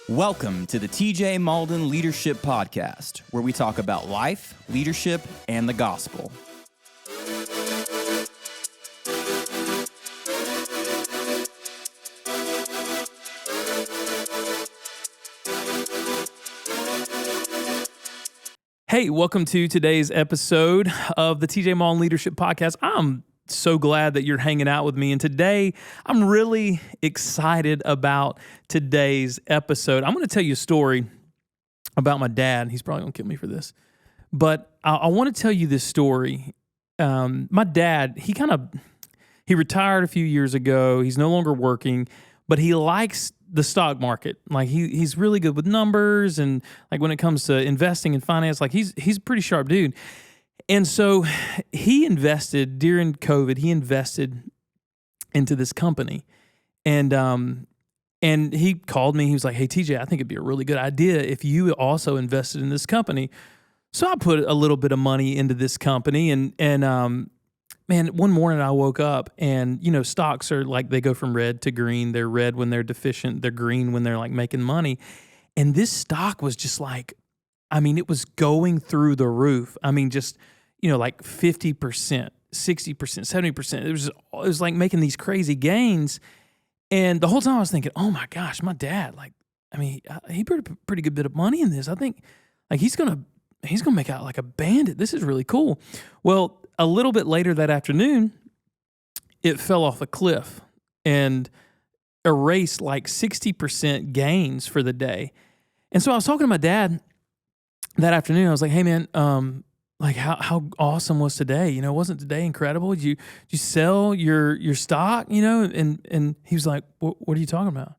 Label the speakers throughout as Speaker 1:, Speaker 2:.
Speaker 1: Welcome to the TJ Malden Leadership Podcast, where we talk about life, leadership, and the gospel.
Speaker 2: Hey, welcome to today's episode of the TJ Malden Leadership Podcast. I'm so glad that you're hanging out with me. And today, I'm really excited about today's episode. I'm going to tell you a story about my dad. He's probably going to kill me for this. But I want to tell you this story. My dad, he retired a few years ago. He's no longer working, but he likes the stock market. Like he's really good with numbers, and like when it comes to investing and finance, like he's a pretty sharp dude. And so he invested during COVID. He invested into this company, and he called me. He was like, "Hey TJ, I think it'd be a really good idea if you also invested in this company." So I put a little bit of money into this company, and man, one morning I woke up, and stocks are like, they go from red to green. They're red when they're deficient. They're green when they're like making money. And this stock was just like, it was going through the roof. Just, like 50%, 60%, 70%. It was like making these crazy gains. And the whole time I was thinking, oh my gosh, my dad, he put a pretty good bit of money in this. I think like he's gonna make out like a bandit. This is really cool. Well, a little bit later that afternoon, it fell off a cliff and erased like 60% gains for the day. And so I was talking to my dad that afternoon. I was like, "Hey man, how awesome was today? Wasn't today incredible? Did you sell your stock? And he was like, what are you talking about?"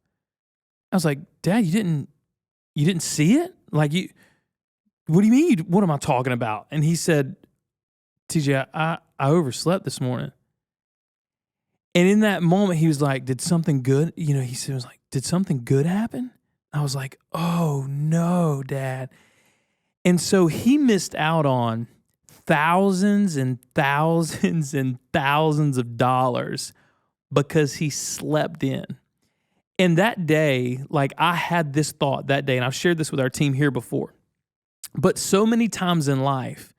Speaker 2: I was like, "Dad, you didn't see it? What do you mean? What am I talking about?" And he said, "TJ, I overslept this morning." And in that moment, he was like, "Did something good?" He said, "Did something good happen?" I was like, "Oh no, Dad." And so he missed out on thousands and thousands and thousands of dollars because he slept in. And that day, I had this thought that day, and I've shared this with our team here before. But so many times in life,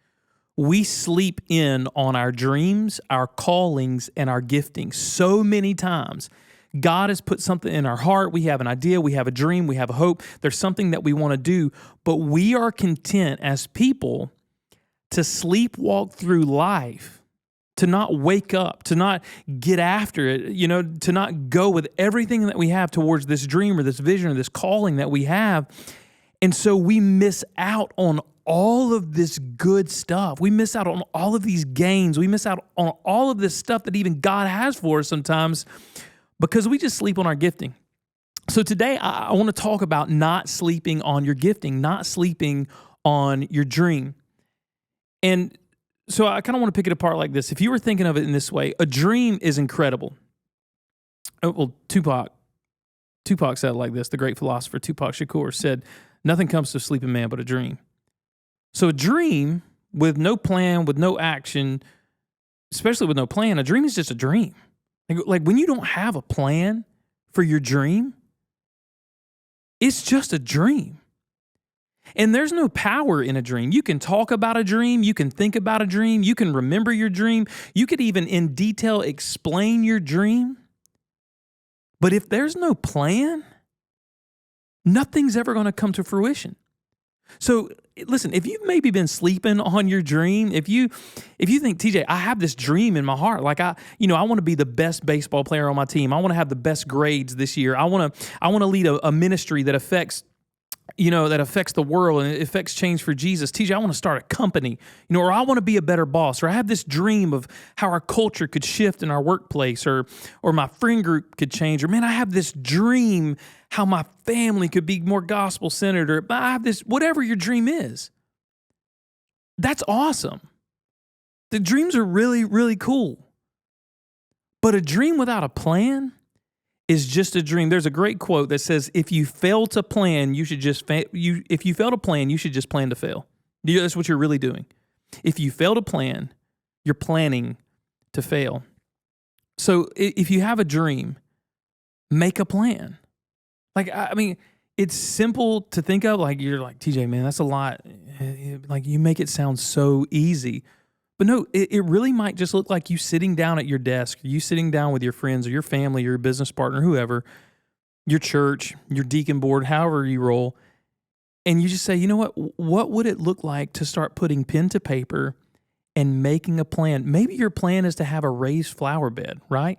Speaker 2: we sleep in on our dreams, our callings, and our gifting. So many times, God has put something in our heart. We have an idea, we have a dream, we have a hope. There's something that we want to do, but we are content as people to sleepwalk through life, to not wake up, to not get after it, to not go with everything that we have towards this dream or this vision or this calling that we have. And so we miss out on all of this good stuff. We miss out on all of these gains. We miss out on all of this stuff that even God has for us sometimes because we just sleep on our gifting. So today I want to talk about not sleeping on your gifting, not sleeping on your dream. And so I kind of want to pick it apart like this. If you were thinking of it in this way, a dream is incredible. Well, Tupac said it like this. The great philosopher Tupac Shakur said, "Nothing comes to a sleeping man but a dream." So a dream with no plan, with no action, especially with no plan, a dream is just a dream. Like when you don't have a plan for your dream, it's just a dream. And there's no power in a dream. You can talk about a dream. You can think about a dream. You can remember your dream. You could even in detail explain your dream. But if there's no plan, nothing's ever going to come to fruition. So listen, if you've maybe been sleeping on your dream, if you think, TJ, I have this dream in my heart, I want to be the best baseball player on my team. I want to have the best grades this year. I want to lead a ministry that affects the world and it affects change for Jesus. TJ, I want to start a company, or I want to be a better boss, or I have this dream of how our culture could shift in our workplace, or my friend group could change, or man, I have this dream how my family could be more gospel-centered, or I have this, whatever your dream is. That's awesome. The dreams are really, really cool. But a dream without a plan is just a dream. There's a great quote that says, if you fail to plan, you should just plan to fail. That's what you're really doing. If you fail to plan, you're planning to fail. So if you have a dream, make a plan. Like, I mean, it's simple to think of. Like, you're like, TJ, man, that's a lot. Like, you make it sound so easy. But no, it really might just look like you sitting down at your desk, or you sitting down with your friends or your family, your business partner, whoever, your church, your deacon board, however you roll, and you just say, you know what would it look like to start putting pen to paper and making a plan? Maybe your plan is to have a raised flower bed, right?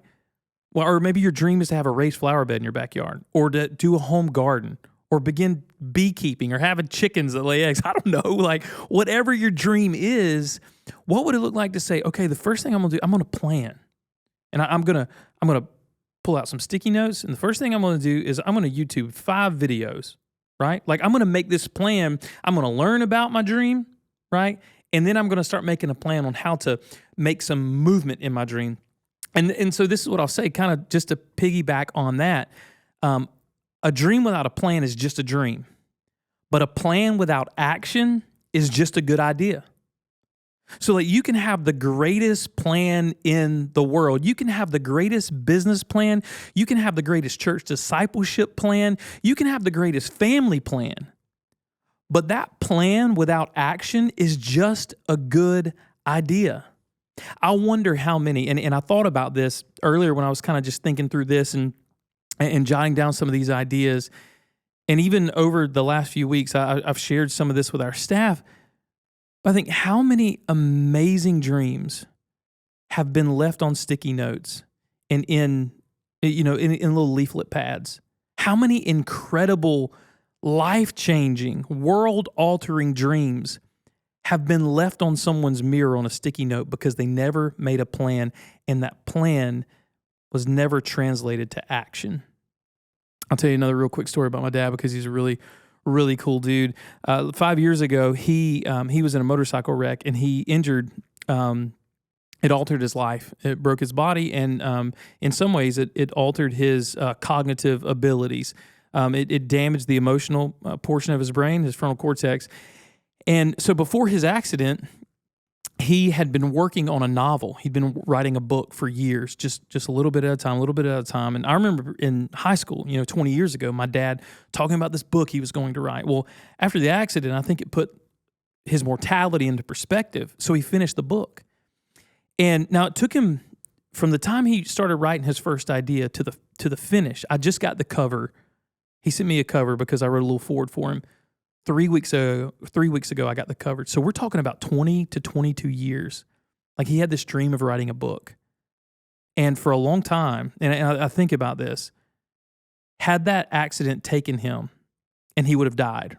Speaker 2: Well, or maybe your dream is to have a raised flower bed in your backyard, or to do a home garden, or begin beekeeping, or having chickens that lay eggs. I don't know, like whatever your dream is, what would it look like to say, okay, the first thing I'm gonna do, I'm gonna plan. And I'm gonna pull out some sticky notes, and the first thing I'm gonna do is I'm gonna YouTube 5 videos, right? Like, I'm gonna make this plan. I'm gonna learn about my dream, right? And then I'm gonna start making a plan on how to make some movement in my dream. And so this is what I'll say, kind of just to piggyback on that. A dream without a plan is just a dream, but a plan without action is just a good idea. So like, you can have the greatest plan in the world. You can have the greatest business plan. You can have the greatest church discipleship plan. You can have the greatest family plan. But that plan without action is just a good idea. I wonder how many, and I thought about this earlier when I was kind of just thinking through this and jotting down some of these ideas. And even over the last few weeks, I've shared some of this with our staff. But I think how many amazing dreams have been left on sticky notes and in little leaflet pads. How many incredible, life-changing, world-altering dreams have been left on someone's mirror on a sticky note because they never made a plan, and that plan was never translated to action. I'll tell you another real quick story about my dad because he's a really, really cool dude. 5 years ago, he was in a motorcycle wreck, and he injured. It altered his life. It broke his body, and in some ways, it altered his cognitive abilities. It damaged the emotional portion of his brain, his frontal cortex. And so before his accident, he had been working on a novel. He'd been writing a book for years, just a little bit at a time, And I remember in high school, 20 years ago, my dad talking about this book he was going to write. Well, after the accident, I think it put his mortality into perspective. So he finished the book. And now it took him from the time he started writing his first idea to the finish. I just got the cover. He sent me a cover because I wrote a little forward for him. 3 weeks ago, I got the cover. So we're talking about 20 to 22 years. Like, he had this dream of writing a book. And for a long time, and I think about this, had that accident taken him and he would have died,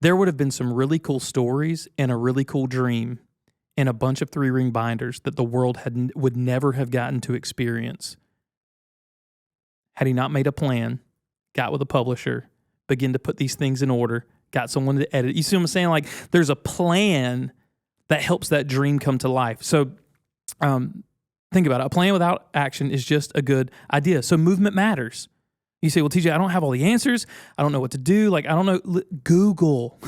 Speaker 2: there would have been some really cool stories and a really cool dream and a bunch of 3-ring binders that the world would never have gotten to experience had he not made a plan, got with a publisher, begin to put these things in order, got someone to edit. You see what I'm saying? Like, there's a plan that helps that dream come to life. So think about it. A plan without action is just a good idea. So movement matters. You say, well, TJ, I don't have all the answers. I don't know what to do. Like, I don't know. Google.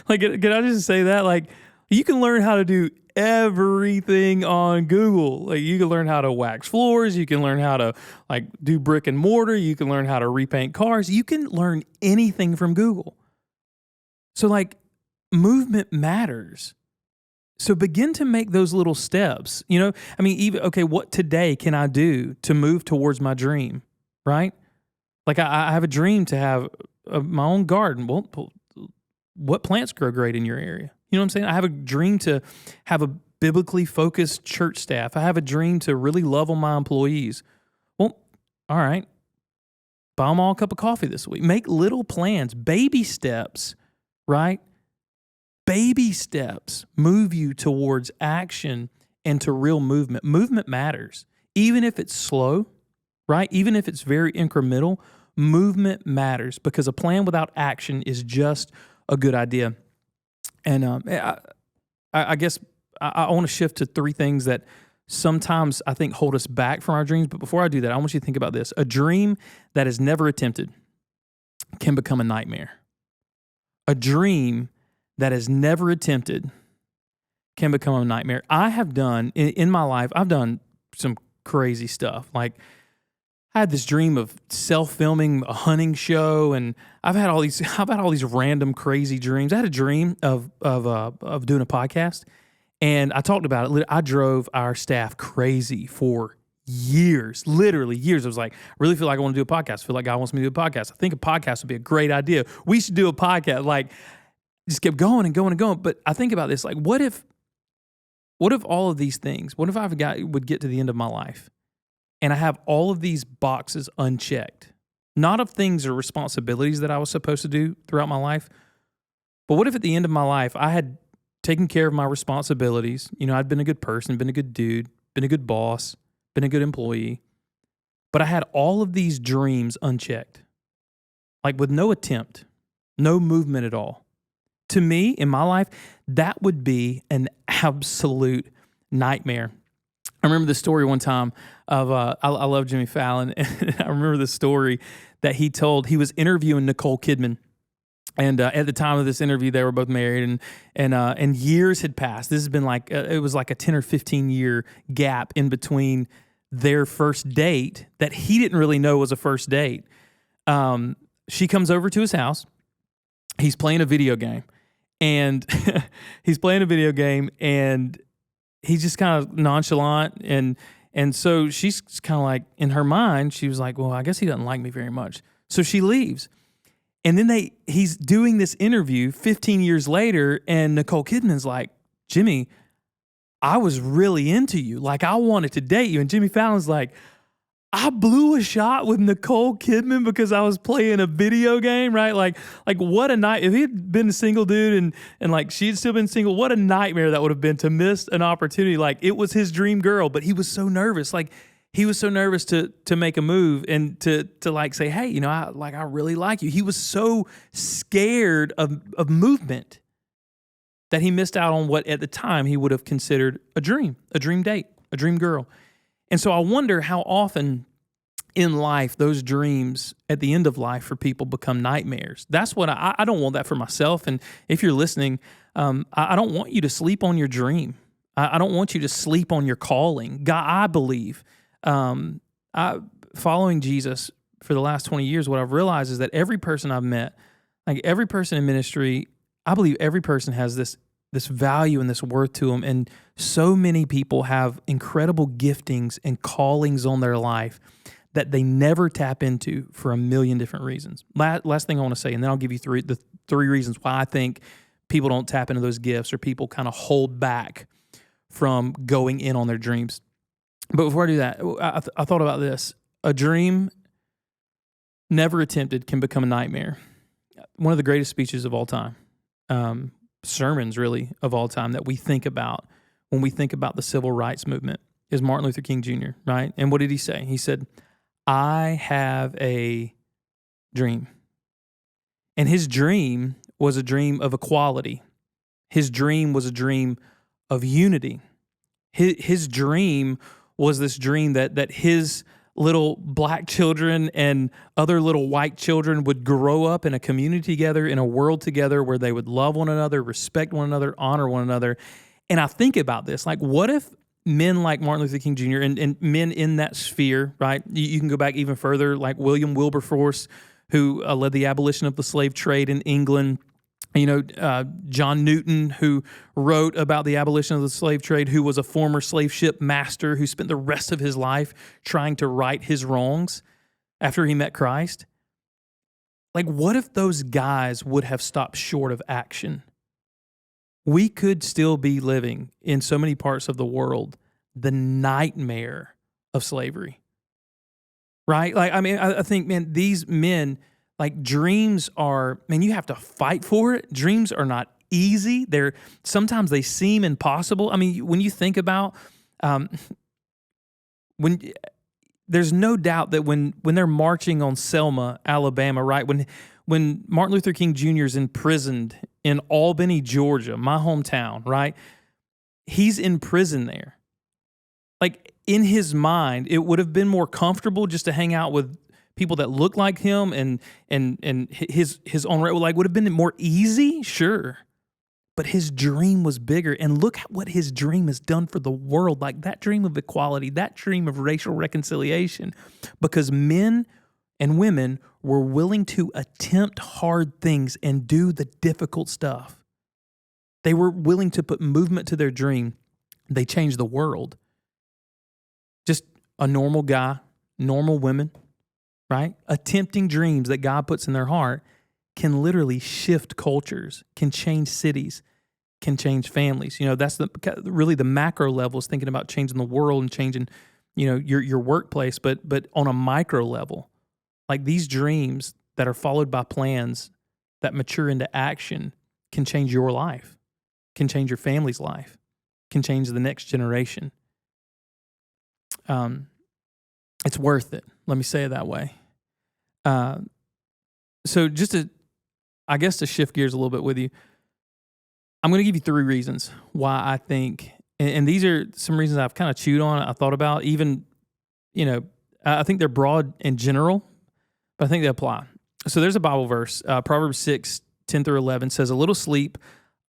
Speaker 2: Like, can I just say that? Like, you can learn how to do everything on Google. Like, you can learn how to wax floors. You can learn how to do brick and mortar. You can learn how to repaint cars. You can learn anything from Google. So movement matters. So begin to make those little steps. What today can I do to move towards my dream, right? Like, I have a dream to have my own garden. Well, what plants grow great in your area? You know what I'm saying? I have a dream to have a biblically focused church staff. I have a dream to really love on my employees. Well, all right. Buy them all a cup of coffee this week. Make little plans, baby steps, right? Baby steps move you towards action and to real movement. Movement matters. Even if it's slow, right? Even if it's very incremental, movement matters because a plan without action is just a good idea. And I guess I want to shift to 3 things that sometimes I think hold us back from our dreams. But before I do that, I want you to think about this. A dream that is never attempted can become a nightmare. A dream that is never attempted can become a nightmare. I have done, in my life, I've done some crazy stuff. Like, I had this dream of self-filming a hunting show, and I've had all these random crazy dreams. I had a dream of doing a podcast, and I talked about it. I drove our staff crazy for years, literally years. I was like, I really feel like I want to do a podcast. I feel like God wants me to do a podcast. I think a podcast would be a great idea. We should do a podcast. Like, just kept going and going and going. But I think about this, like, what if all of these things, what if would get to the end of my life and I have all of these boxes unchecked, not of things or responsibilities that I was supposed to do throughout my life, but what if at the end of my life I had taken care of my responsibilities? You know, I'd been a good person, been a good dude, been a good boss, been a good employee, but I had all of these dreams unchecked, like with no attempt, no movement at all. To me, in my life, that would be an absolute nightmare. I remember the story one time of, I love Jimmy Fallon, and I remember the story that he told. He was interviewing Nicole Kidman, and at the time of this interview, they were both married, and years had passed. This has been like, it was like a 10 or 15 year gap in between their first date that he didn't really know was a first date. She comes over to his house. He's playing a video game, and he's just kind of nonchalant, and so she's kind of like, in her mind, she was like, well, I guess he doesn't like me very much. So she leaves. And then he's doing this interview 15 years later, and Nicole Kidman's like, Jimmy, I was really into you. Like, I wanted to date you. And Jimmy Fallon's like, I blew a shot with Nicole Kidman because I was playing a video game, right? Like what a night. If he'd been a single dude and like she'd still been single, what a nightmare that would have been to miss an opportunity. Like, it was his dream girl, but he was so nervous. Like, he was so nervous to make a move and to like say, hey, you know, I really like you. He was so scared of movement that he missed out on what at the time he would have considered a dream date, a dream girl. And so I wonder how often in life those dreams at the end of life for people become nightmares. That's what I don't want that for myself. And if you're listening, I don't want you to sleep on your dream. I don't want you to sleep on your calling. God, I believe, following Jesus for the last 20 years, what I've realized is that every person I've met, like every person in ministry, I believe every person has this value and this worth to them. And so many people have incredible giftings and callings on their life that they never tap into for a million different reasons. Last thing I want to say, and then I'll give you the three reasons why I think people don't tap into those gifts, or people kind of hold back from going in on their dreams. But before I do that, I thought about this. A dream never attempted can become a nightmare. One of the greatest speeches of all time, sermons really of all time that we think about when we think about the civil rights movement is Martin Luther King Jr., right? And what did he say? He said, I have a dream. And his dream was a dream of equality. His dream was a dream of unity. His dream was this dream that his little black children and other little white children would grow up in a community together, in a world together where they would love one another, respect one another, honor one another. And I think about this, like, what if men like Martin Luther King Jr. and men in that sphere, right? You can go back even further, like William Wilberforce, who led the abolition of the slave trade in England. You know, John Newton, who wrote about the abolition of the slave trade, who was a former slave ship master who spent the rest of his life trying to right his wrongs after he met Christ. Like, what if those guys would have stopped short of action? We could still be living in so many parts of the world the nightmare of slavery, right? Like, I mean, I think, man, these men, like, dreams are, man, you have to fight for it. Dreams are not easy. Sometimes they seem impossible. I mean, when you think about, there's no doubt that when they're marching on Selma, Alabama, right? When Martin Luther King Jr. is imprisoned in Albany, Georgia, my hometown, right? He's in prison there. Like, in his mind, it would have been more comfortable just to hang out with people that look like him and his own, like, would have been more easy, sure. but his dream was bigger. And look at what his dream has done for the world. Like that dream of equality, that dream of racial reconciliation, because men and women were willing to attempt hard things and do the difficult stuff. They were willing to put movement to their dream. They changed the world. Just a normal guy, normal women, right? Attempting dreams that God puts in their heart can literally shift cultures, can change cities, can change families. You know, that's really the macro level is thinking about changing the world and changing, you know, your workplace, but on a micro level, like these dreams that are followed by plans that mature into action can change your life, can change your family's life, can change the next generation. It's worth it. Let me say it that way. So just to shift gears a little bit with you, I'm going to give you 3 reasons why I think, and these are some reasons I've kind of chewed on, I thought about, even, you know, I think they're broad in general, but I think they apply. So there's a Bible verse, Proverbs 6:10-11 says, "A little sleep,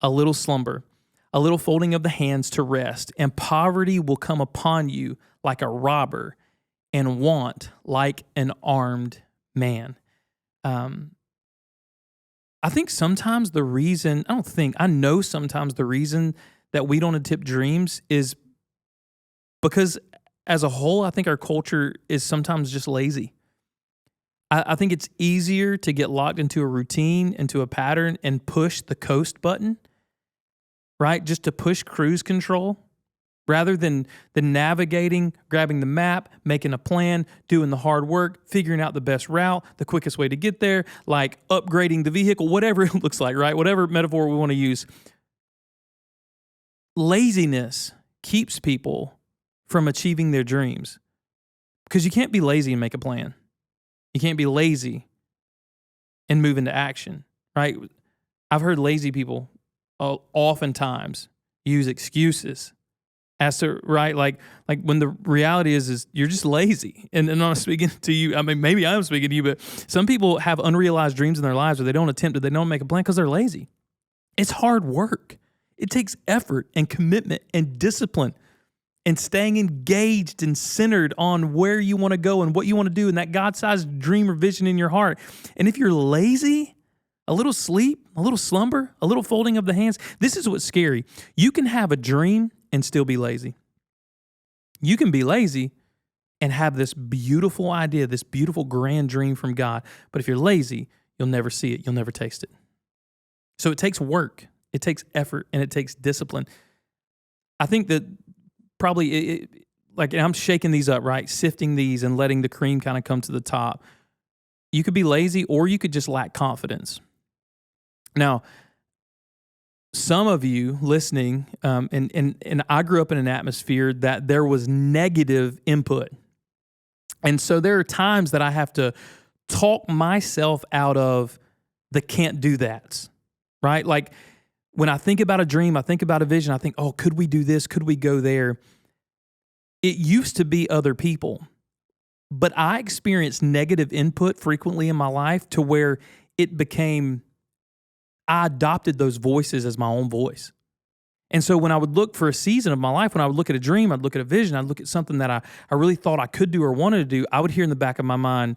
Speaker 2: a little slumber, a little folding of the hands to rest, and poverty will come upon you like a robber, and want like an armed man." I think sometimes I know sometimes the reason that we don't attempt dreams is because as a whole, I think our culture is sometimes just lazy. I think it's easier to get locked into a routine, into a pattern, and push the coast button, right? Just to push cruise control rather than navigating, grabbing the map, making a plan, doing the hard work, figuring out the best route, the quickest way to get there, like upgrading the vehicle, whatever it looks like, right? Whatever metaphor we want to use. Laziness keeps people from achieving their dreams because you can't be lazy and make a plan. You can't be lazy and move into action, right? I've heard lazy people oftentimes use excuses as to, right, like when the reality is you're just lazy. And I'm speaking to you. I mean, maybe I'm speaking to you, but some people have unrealized dreams in their lives, or they don't attempt it, they don't make a plan because they're lazy. It's hard work. It takes effort and commitment and discipline and staying engaged and centered on where you want to go and what you want to do and that God-sized dream or vision in your heart. And if you're lazy, a little sleep, a little slumber, a little folding of the hands, this is what's scary. You can have a dream and still be lazy. You can be lazy and have this beautiful idea, this beautiful grand dream from God. But if you're lazy, you'll never see it. You'll never taste it. So it takes work, it takes effort, and it takes discipline. I think that probably, and I'm shaking these up, right? Sifting these and letting the cream kind of come to the top. You could be lazy, or you could just lack confidence. Now, some of you listening, and I grew up in an atmosphere that there was negative input. And so there are times that I have to talk myself out of the can't do that, right? Like when I think about a dream, I think about a vision, I think, oh, could we do this? Could we go there? It used to be other people, but I experienced negative input frequently in my life to where it became, I adopted those voices as my own voice. And so when I would look for a season of my life, when I would look at a dream, I'd look at a vision, I'd look at something that I really thought I could do or wanted to do, I would hear in the back of my mind,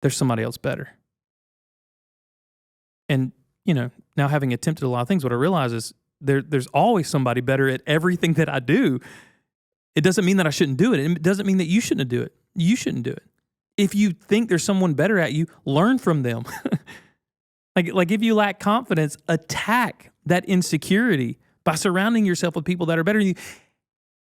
Speaker 2: there's somebody else better. And, you know, now having attempted a lot of things, what I realize is there's always somebody better at everything that I do. It doesn't mean that I shouldn't do it. It doesn't mean that you shouldn't do it. You shouldn't do it. If you think there's someone better at you, learn from them. Like if you lack confidence, attack that insecurity by surrounding yourself with people that are better than you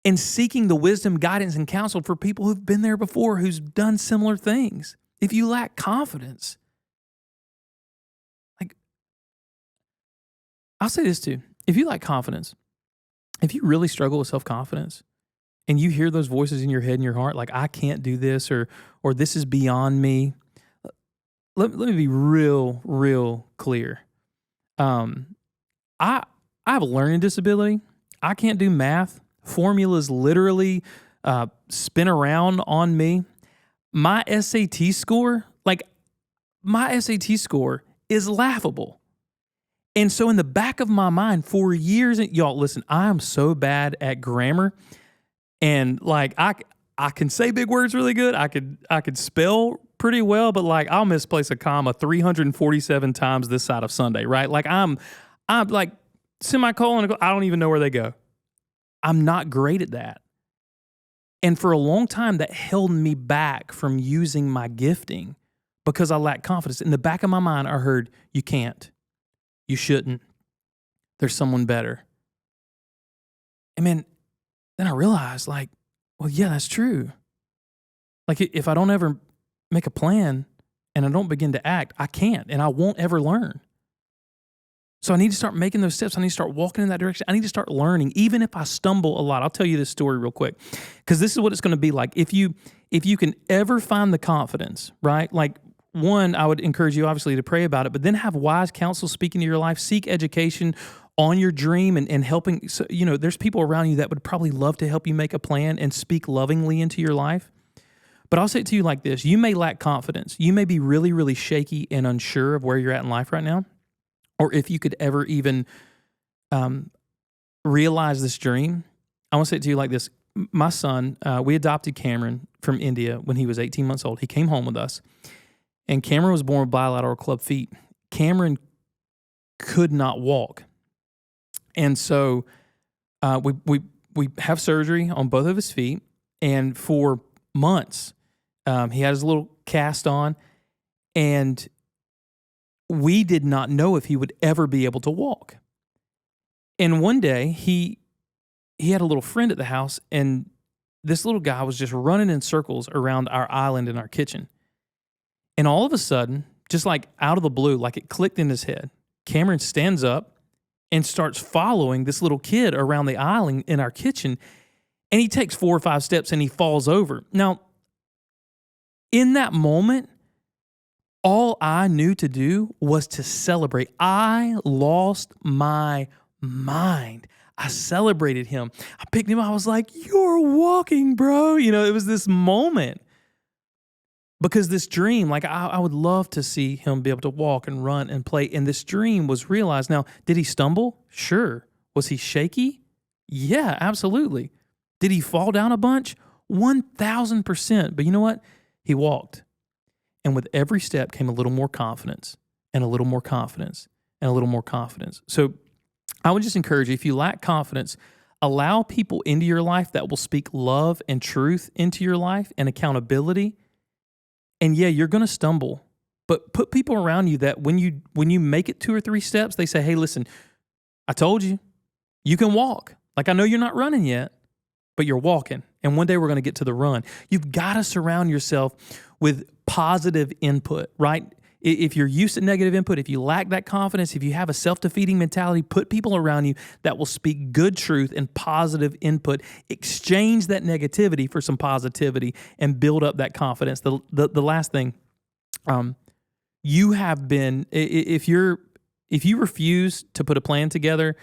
Speaker 2: and seeking the wisdom, guidance, and counsel for people who've been there before, who's done similar things. If you lack confidence, I'll say this too. If you lack confidence, if you really struggle with self-confidence and you hear those voices in your head and your heart, like I can't do this or this is beyond me, let me be real clear. I have a learning disability. I can't do math. Formulas literally spin around on me. My SAT score is laughable. And so in the back of my mind for years, y'all listen, I am so bad at grammar, and like I can say big words really good. I could spell pretty well, but like I'll misplace a comma 347 times this side of Sunday, right? Like I'm like semicolon, I don't even know where they go. I'm not great at that. And for a long time, that held me back from using my gifting because I lacked confidence. In the back of my mind, I heard, you can't. You shouldn't. There's someone better. And man, then I realized, like, well, yeah, that's true. Like, if I don't ever make a plan and I don't begin to act, I can't and I won't ever learn. So I need to start making those steps. I need to start walking in that direction. I need to start learning, even if I stumble a lot. I'll tell you this story real quick, because this is what it's going to be like. If you can ever find the confidence, right? Like, one, I would encourage you obviously to pray about it, but then have wise counsel speaking to your life. Seek education on your dream and helping. So, there's people around you that would probably love to help you make a plan and speak lovingly into your life. But I'll say it to you like this. You may lack confidence. You may be really, really shaky and unsure of where you're at in life right now. Or if you could ever even realize this dream, I want to say it to you like this. My son, we adopted Cameron from India when he was 18 months old. He came home with us. And Cameron was born with bilateral club feet. Cameron could not walk. And so we have surgery on both of his feet. And for months, he had his little cast on. And we did not know if he would ever be able to walk. And one day, he had a little friend at the house, and this little guy was just running in circles around our island in our kitchen. And all of a sudden, just like out of the blue, like it clicked in his head, Cameron stands up and starts following this little kid around the island in our kitchen, and he takes 4 or 5 steps and he falls over. Now, in that moment, all I knew to do was to celebrate. I lost my mind. I celebrated him. I picked him up. I was like, you're walking, bro. It was this moment. Because this dream, like I would love to see him be able to walk and run and play. And this dream was realized. Now, did he stumble? Sure. Was he shaky? Yeah, absolutely. Did he fall down a bunch? 1,000%. But you know what? He walked. And with every step came a little more confidence and a little more confidence and a little more confidence. So I would just encourage you, if you lack confidence, allow people into your life that will speak love and truth into your life and accountability. And yeah, you're going to stumble, but put people around you that when you make it 2 or 3 steps, they say, hey, listen, I told you, you can walk. Like, I know you're not running yet, but you're walking. And one day we're going to get to the run. You've got to surround yourself with positive input, right? If you're used to negative input, if you lack that confidence, if you have a self-defeating mentality, put people around you that will speak good truth and positive input. Exchange that negativity for some positivity and build up that confidence. The last thing, you have been, if you refuse to put a plan together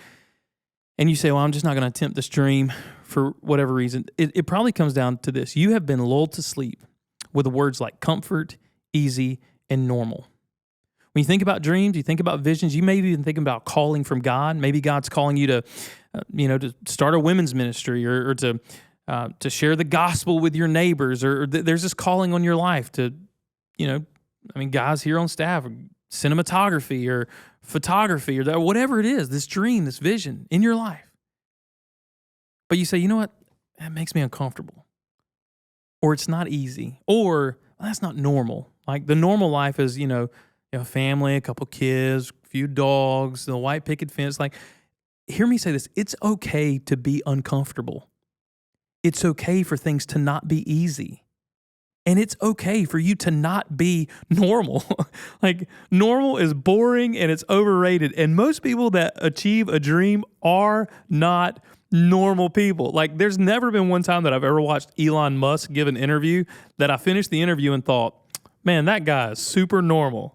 Speaker 2: and you say, well, I'm just not going to attempt this dream for whatever reason, it probably comes down to this. You have been lulled to sleep with words like comfort, easy, and normal. When you think about dreams, you think about visions, you may even think about calling from God. Maybe God's calling you to, to start a women's ministry or to share the gospel with your neighbors, or there's this calling on your life to, guys here on staff, or cinematography or photography or whatever it is, this dream, this vision in your life. But you say, you know what? That makes me uncomfortable. Or it's not easy. Or well, that's not normal. Like the normal life is, a family, a couple kids, a few dogs, the white picket fence. Like, hear me say this. It's okay to be uncomfortable. It's okay for things to not be easy. And it's okay for you to not be normal. Like, normal is boring and it's overrated. And most people that achieve a dream are not normal people. Like, there's never been one time that I've ever watched Elon Musk give an interview that I finished the interview and thought, man, that guy is super normal.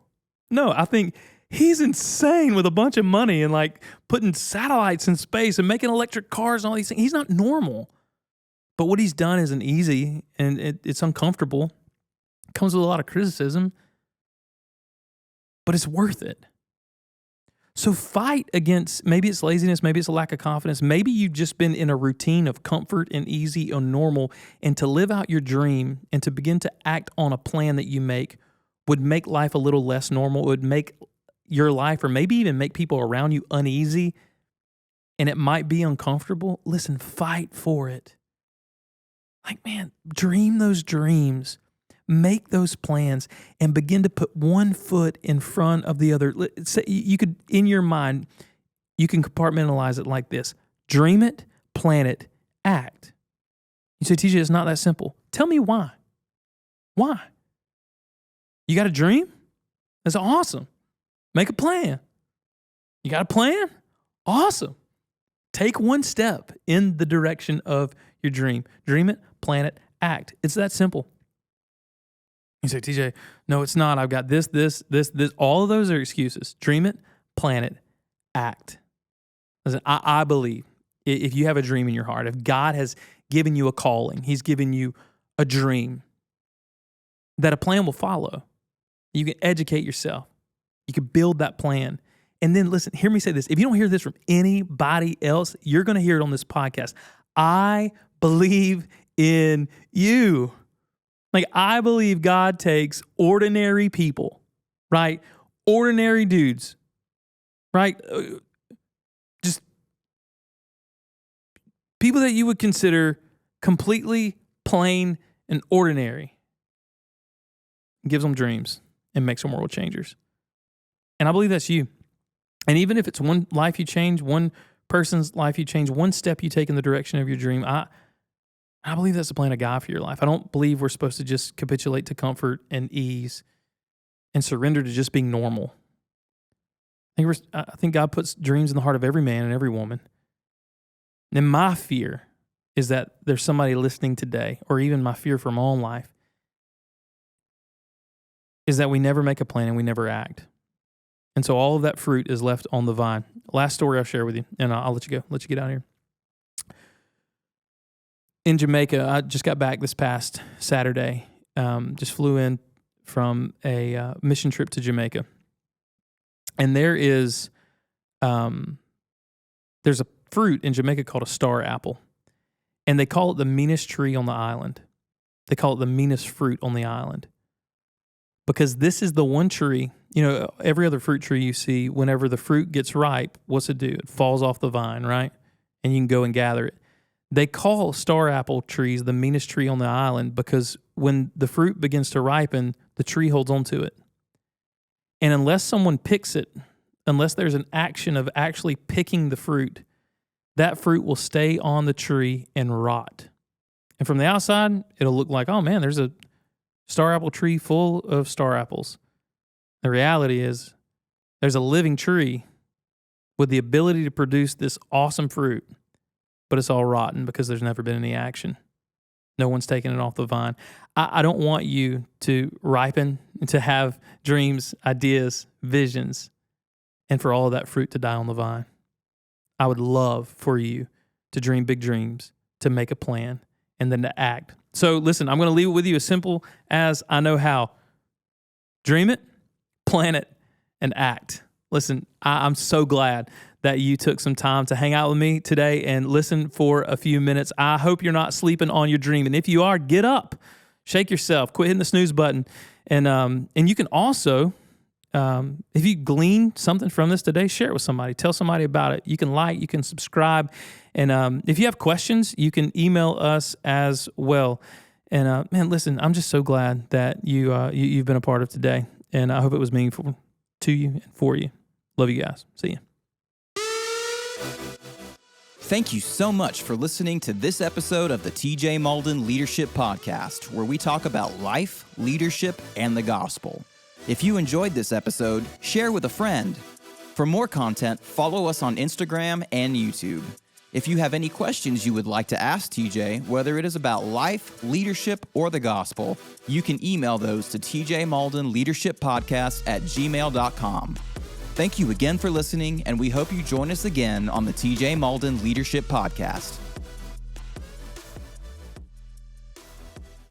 Speaker 2: No, I think he's insane with a bunch of money and like putting satellites in space and making electric cars and all these things. He's not normal. But what he's done isn't easy and it's uncomfortable. It comes with a lot of criticism, but it's worth it. So fight against, maybe it's laziness, maybe it's a lack of confidence, maybe you've just been in a routine of comfort and easy and normal, and to live out your dream and to begin to act on a plan that you make would make life a little less normal. It would make your life, or maybe even make people around you uneasy, and it might be uncomfortable. Listen, fight for it. Like, man, dream those dreams. Make those plans and begin to put one foot in front of the other. You could, in your mind, you can compartmentalize it like this: dream it, plan it, act. You say, TJ, it's not that simple. Tell me why. Why? You got a dream? That's awesome. Make a plan. You got a plan? Awesome. Take one step in the direction of your dream. Dream it, plan it, act. It's that simple. You say, TJ, no, it's not. I've got this. All of those are excuses. Dream it, plan it, act. Listen, I believe if you have a dream in your heart, if God has given you a calling, He's given you a dream, that a plan will follow. You can educate yourself. You can build that plan. And then listen, hear me say this. If you don't hear this from anybody else, you're going to hear it on this podcast. I believe in you. Like, I believe God takes ordinary people, right? Ordinary dudes, right? Just people that you would consider completely plain and ordinary. Gives them dreams and makes them world changers. And I believe that's you. And even if it's one life you change, one person's life you change, one step you take in the direction of your dream, I believe that's the plan of God for your life. I don't believe we're supposed to just capitulate to comfort and ease and surrender to just being normal. I think God puts dreams in the heart of every man and every woman. And my fear is that there's somebody listening today, or even my fear for my own life, is that we never make a plan and we never act. And so all of that fruit is left on the vine. Last story I'll share with you, and I'll let you go, let you get out of here. In Jamaica, I just got back this past Saturday. Just flew in from a mission trip to Jamaica. And there's a fruit in Jamaica called a star apple. And they call it the meanest tree on the island. They call it the meanest fruit on the island. Because this is the one tree, every other fruit tree you see, whenever the fruit gets ripe, what's it do? It falls off the vine, right? And you can go and gather it. They call star apple trees the meanest tree on the island because when the fruit begins to ripen, the tree holds onto it. And unless someone picks it, unless there's an action of actually picking the fruit, that fruit will stay on the tree and rot. And from the outside, it'll look like, oh man, there's a star apple tree full of star apples. The reality is there's a living tree with the ability to produce this awesome fruit, but it's all rotten because there's never been any action. No one's taken it off the vine. I don't want you to ripen and to have dreams, ideas, visions, and for all of that fruit to die on the vine. I would love for you to dream big dreams, to make a plan, and then to act. So listen, I'm going to leave it with you as simple as I know how. Dream it, plan it, and act. Listen, I'm so glad that you took some time to hang out with me today and listen for a few minutes. I hope you're not sleeping on your dream. And if you are, get up, shake yourself, quit hitting the snooze button. And you can also, if you glean something from this today, share it with somebody. Tell somebody about it. You can like, you can subscribe. And if you have questions, you can email us as well. And man, listen, I'm just so glad that you've been a part of today. And I hope it was meaningful to you and for you. Love you guys. See you.
Speaker 1: Thank you so much for listening to this episode of the TJ Malden Leadership Podcast, where we talk about life, leadership, and the gospel. If you enjoyed this episode, share with a friend. For more content, follow us on Instagram and YouTube. If you have any questions you would like to ask TJ, whether it is about life, leadership, or the gospel, you can email those to tjmaldenleadershippodcast@gmail.com. Thank you again for listening, and we hope you join us again on the TJ Malden Leadership Podcast.